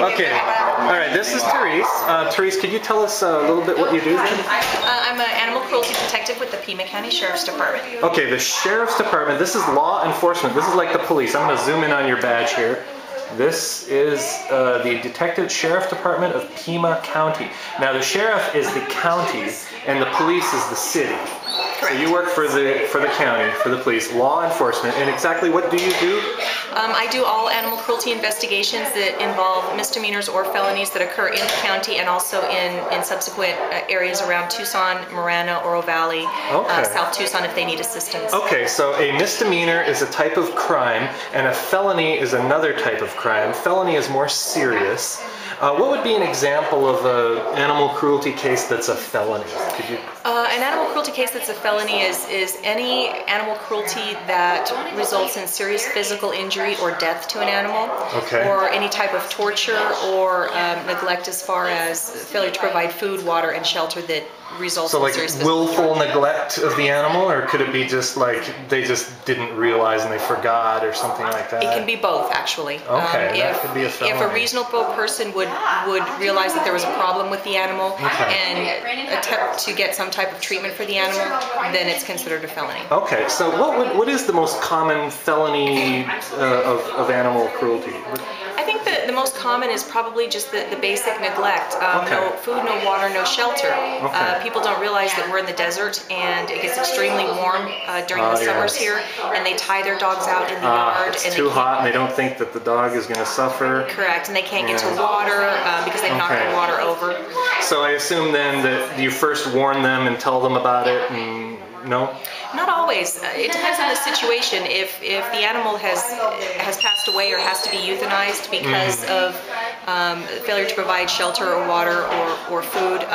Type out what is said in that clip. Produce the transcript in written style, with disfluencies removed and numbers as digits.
Okay. All right. This is Therese. Therese, could you tell us a little bit what you do? I'm an animal cruelty detective with the Pima County Sheriff's Department. Okay, the Sheriff's Department. This is law enforcement. This is like the police. I'm going to zoom in on your badge here. This is the Detective Sheriff Department of Pima County. Now the sheriff is the county and the police is the city. Correct. So you work for the county, for the police, law enforcement, and exactly what do you do? I do all animal cruelty investigations that involve misdemeanors or felonies that occur in the county and also in subsequent areas around Tucson, Marana, Oro Valley, South Tucson if they need assistance. Okay, so a misdemeanor is a type of crime and a felony is another type of crime. Felony is more serious. What would be an example of an animal cruelty case that's a felony? Could you? An animal cruelty case that's a felony is any animal cruelty that results in serious physical injury or death to an animal, or any type of torture or neglect as far as failure to provide food, water, and shelter that results in serious physical injury. So like willful neglect of the animal, or could it be just like they just didn't realize and they forgot or something like that? It can be both, actually. Okay, that could be a felony. If a reasonable person would realize that there was a problem with the animal and attempt to get some type of treatment for the animal, then it's considered a felony. Okay, so what is the most common felony of animal cruelty? I think the most common is probably just the basic neglect. No food, no water, no shelter. People don't realize that we're in the desert and it gets extremely warm during the summers here, and they tie their dogs out in the yard. It's too hot and they don't think that the dog is going to suffer. Correct, and they can't get to water because they've knocked the water over. So I assume then that you first warn them and tell them about it, and no? Not always. It depends on the situation. If the animal has passed away or has to be euthanized because of failure to provide shelter or water or food,